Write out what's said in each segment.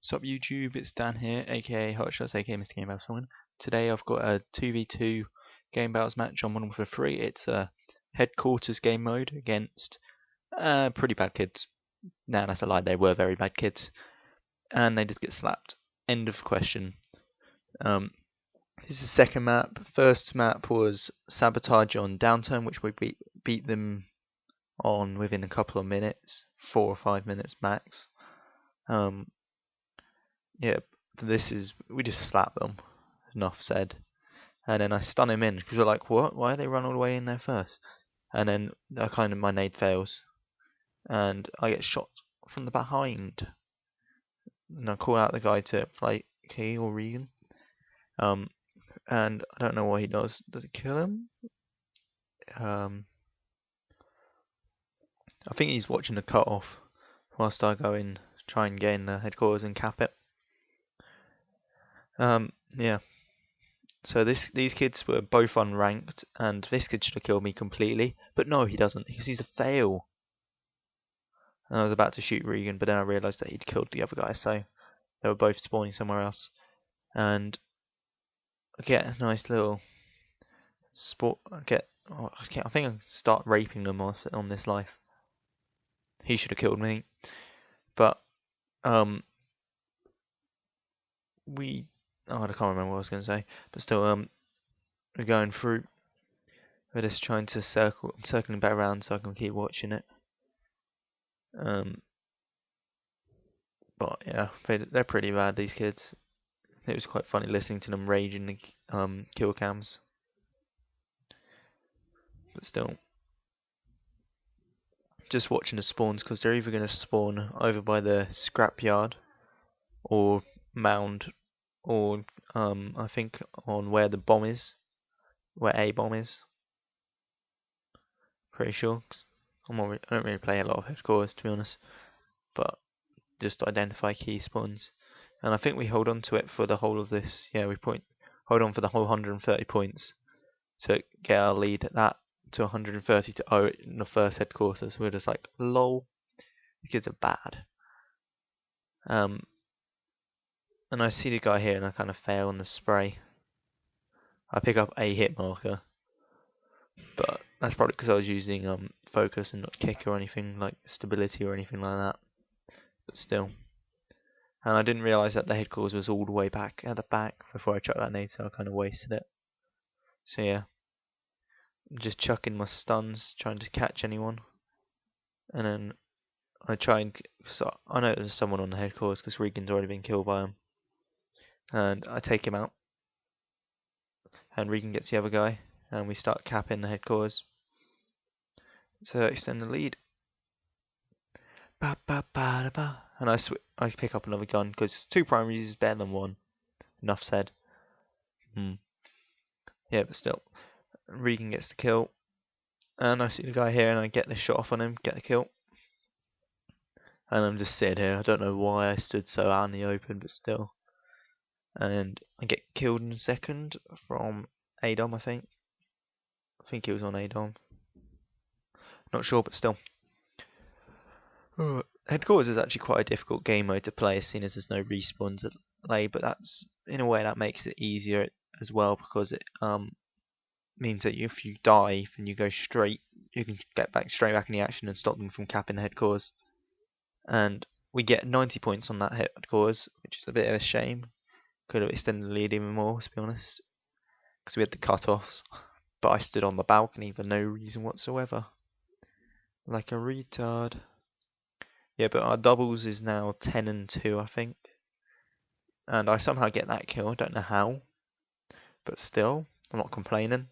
What's up YouTube, it's Dan here, aka Hotshots, aka MrGamebattlesFTW. Today I've got a 2v2 game battles match on MW3. It's a headquarters game mode against pretty bad kids. Nah, that's a lie, they were very bad kids. And they just get slapped. End of question. This is the second map. First map was Sabotage on Downturn, which we beat them on within a couple of minutes. 4 or 5 minutes max. Yeah, we just slap them. Enough said. And then I stun him in because we're like, what? Why did they run all the way in there first? And then my nade fails, and I get shot from the behind. And I call out the guy to play Key or Regan. And I don't know what he does. Does it kill him? I think he's watching the cut off whilst I go in, try and gain the headquarters and cap it. Yeah. So these kids were both unranked, and this kid should have killed me completely, but no, he doesn't, because he's a fail. And I was about to shoot Regan, but then I realised that he'd killed the other guy, so they were both spawning somewhere else. And I get a nice little sport. I think I start raping them on this life. He should have killed me, but I can't remember what I was going to say, but still, we're going through. We're just trying to circling back around so I can keep watching it. But yeah, they're pretty bad, these kids. It was quite funny listening to them rage in the kill cams. But still, just watching the spawns, because they're either going to spawn over by the scrapyard or mound, or I think on where the bomb is, where A bomb is. Pretty sure. 'Cause I don't really play a lot of headquarters, to be honest, but just identify key spawns. And I think we hold on to it for the whole of this. Yeah, hold on for the whole 130 points to get our lead at that to 130 to 0 in the first headquarters. We're just like, lol, the kids are bad. And I see the guy here and I kind of fail on the spray. I pick up a hit marker, but that's probably because I was using focus and not kick or anything like stability or anything like that. But still. And I didn't realise that the headquarters was all the way back at the back before I chucked that nade, so I kind of wasted it. So yeah, just chucking my stuns, trying to catch anyone. And then I I know there's someone on the headquarters because Regan's already been killed by him. And I take him out. And Regan gets the other guy, and we start capping the headquarters to extend the lead. And I pick up another gun because 2 primaries is better than 1. Enough said. Yeah, but still, Regan gets the kill, and I see the guy here, and I get the shot off on him, get the kill. And I'm just sitting here. I don't know why I stood so out in the open, but still. And I get killed in a second from ADOM, I think. I think he was on ADOM. Not sure, but still. Headquarters is actually quite a difficult game mode to play, seeing as there's no respawn to play, but that's, in a way, that makes it easier as well, because it means that if you die and you go straight, you can get straight back in the action and stop them from capping the headquarters. And we get 90 points on that headquarters, which is a bit of a shame. Could have extended the lead even more, to be honest, because we had the cut-offs. But I stood on the balcony for no reason whatsoever, like a retard. Yeah, but our doubles is now 10 and 2, I think. And I somehow get that kill. I don't know how, but still, I'm not complaining.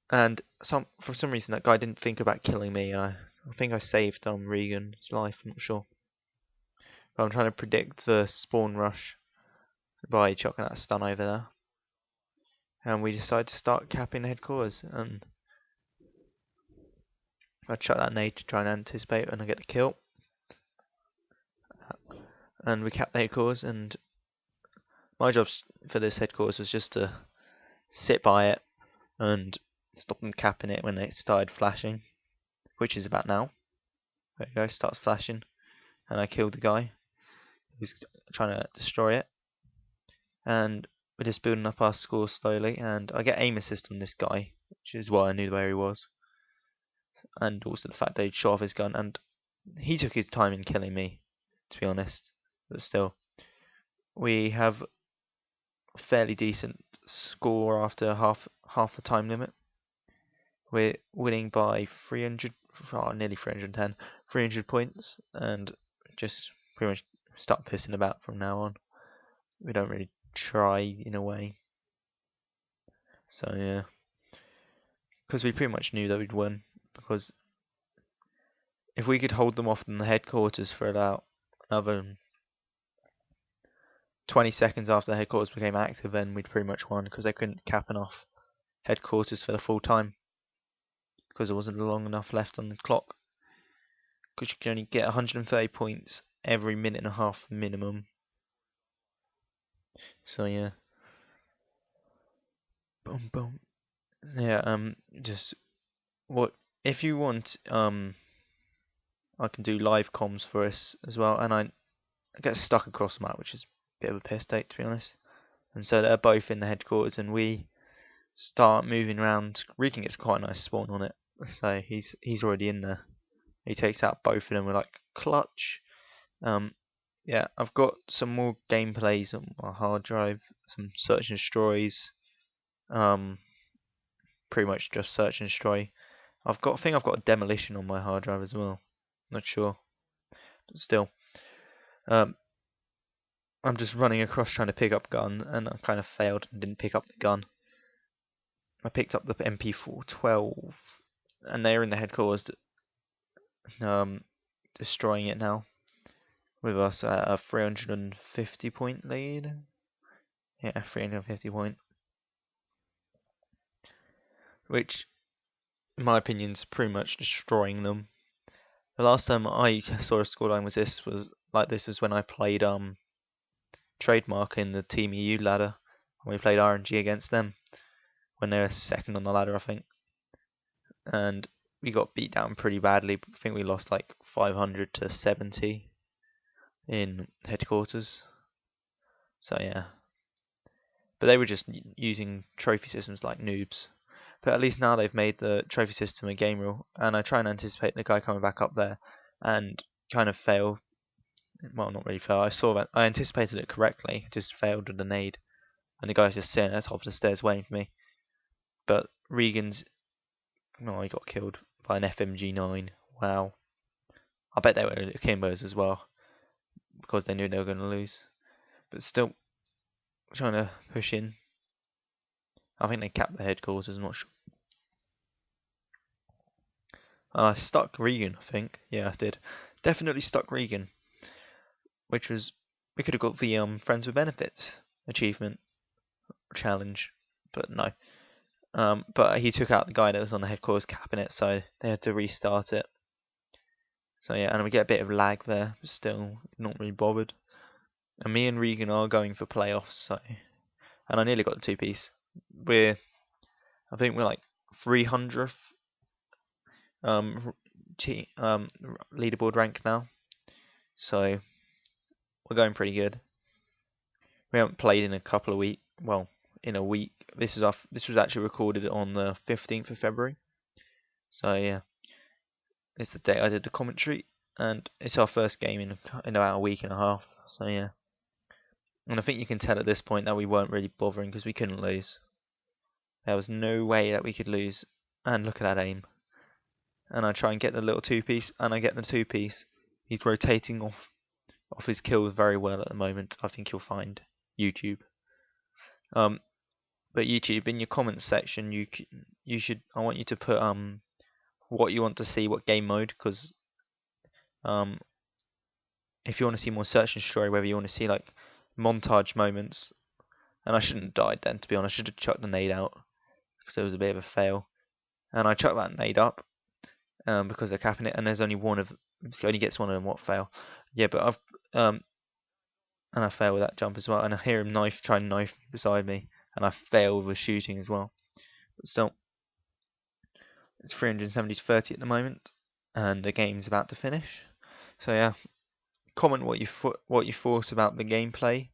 And for some reason, that guy didn't think about killing me, and I think I saved Regan's life. I'm not sure. But I'm trying to predict the spawn rush by chucking that stun over there. And we decide to start capping headquarters, and I chuck that nade to try and anticipate, and I get the kill. And we cap the headquarters, and my job for this headquarters was just to sit by it and stop them capping it when they started flashing, which is about now. There you go, starts flashing, and I killed the guy. who's trying to destroy it. And we're just building up our score slowly. And I get aim assist on this guy, which is why I knew where he was. And also the fact that he'd shot off his gun. And he took his time in killing me, to be honest. But still, we have a fairly decent score after half the time limit. We're winning by 300, nearly 310, 300 points, and just pretty much start pissing about from now on. We don't really try in a way. So yeah, because we pretty much knew that we'd win. Because if we could hold them off in the headquarters for about another 20 seconds after the headquarters became active, then we'd pretty much won, because they couldn't cap off headquarters for the full time, because there wasn't long enough left on the clock. Because you can only get 130 points every minute and a half minimum. So yeah. Boom boom. Yeah, just what if you want, I can do live comms for us as well, and I get stuck across the map, which is a bit of a piss take, to be honest. And so they're both in the headquarters, and we start moving around. Regan gets quite a nice spawn on it, so he's already in there. He takes out both of them. We're like, clutch. Yeah, I've got some more gameplays on my hard drive, some search and destroys. Pretty much just search and destroy. I think I've got a demolition on my hard drive as well. Not sure, but still. I'm just running across trying to pick up gun, and I kind of failed and didn't pick up the gun. I picked up the MP412, and they're in the headquarters, destroying it now, with us at a 350 point lead. Yeah, 350 point. Which, in my opinion, is pretty much destroying them. The last time I saw a scoreline was when I played Trademark in the Team EU ladder. We played RNG against them when they were second on the ladder, I think. And we got beat down pretty badly. I think we lost like 500 to 70 in headquarters. So yeah. But they were just using trophy systems like noobs. But at least now they've made the trophy system a game rule, and I try and anticipate the guy coming back up there and kind of fail. Well, not really fail. I anticipated it correctly, just failed with the nade, and the guy's just sitting at the top of the stairs waiting for me. But Regan's, he got killed by an FMG9. Wow. I bet they were Kimbos as well, because they knew they were going to lose. But still, trying to push in. I think they capped the headquarters, I'm not sure. I stuck Regan, I think. Yeah, I did. Definitely stuck Regan. Which was, we could have got the Friends with Benefits achievement challenge, but no. But he took out the guy that was on the headquarters capping it, so they had to restart it. So yeah, and we get a bit of lag there, but still not really bothered. And me and Regan are going for playoffs, so, and I nearly got the 2-piece. I think we're like 300th leaderboard rank now, so we're going pretty good. We haven't played in a couple of weeks. Well, in a week. This was actually recorded on the 15th of February. So yeah, it's the day I did the commentary, and it's our first game in about a week and a half. So yeah, and I think you can tell at this point that we weren't really bothering because we couldn't lose. There was no way that we could lose. And look at that aim. And I try and get the little 2-piece, and I get the 2-piece. He's rotating off his kills very well at the moment. I think you'll find YouTube. But YouTube, in your comments section, you should. I want you to put what you want to see, what game mode, because if you want to see more search and destroy, whether you want to see like montage moments, and I shouldn't have died then, to be honest. I should have chucked the nade out because it was a bit of a fail, and I chucked that nade up because they're capping it, and there's only only gets one of them. What fail? Yeah, but and I fail with that jump as well, and I hear him try and knife me beside me. And I fail with shooting as well. But still, it's 370 to 30 at the moment, and the game's about to finish. So yeah, comment what you thought about the gameplay,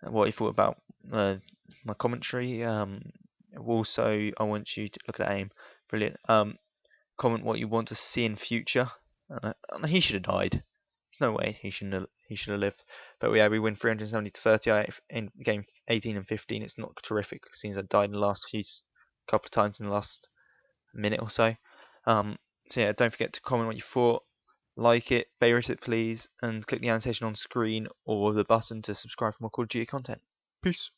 what you thought about my commentary. Also, I want you to look at aim, brilliant. Comment what you want to see in future. And he should have died. There's no way he should have lived. But yeah, we win 370 to 30 in game 18 and 15. It's not terrific since I died in the last couple of times in the last minute or so. So yeah, don't forget to comment what you thought, like it, favorite it please, and click the annotation on screen or the button to subscribe for more Call of Duty content. Peace.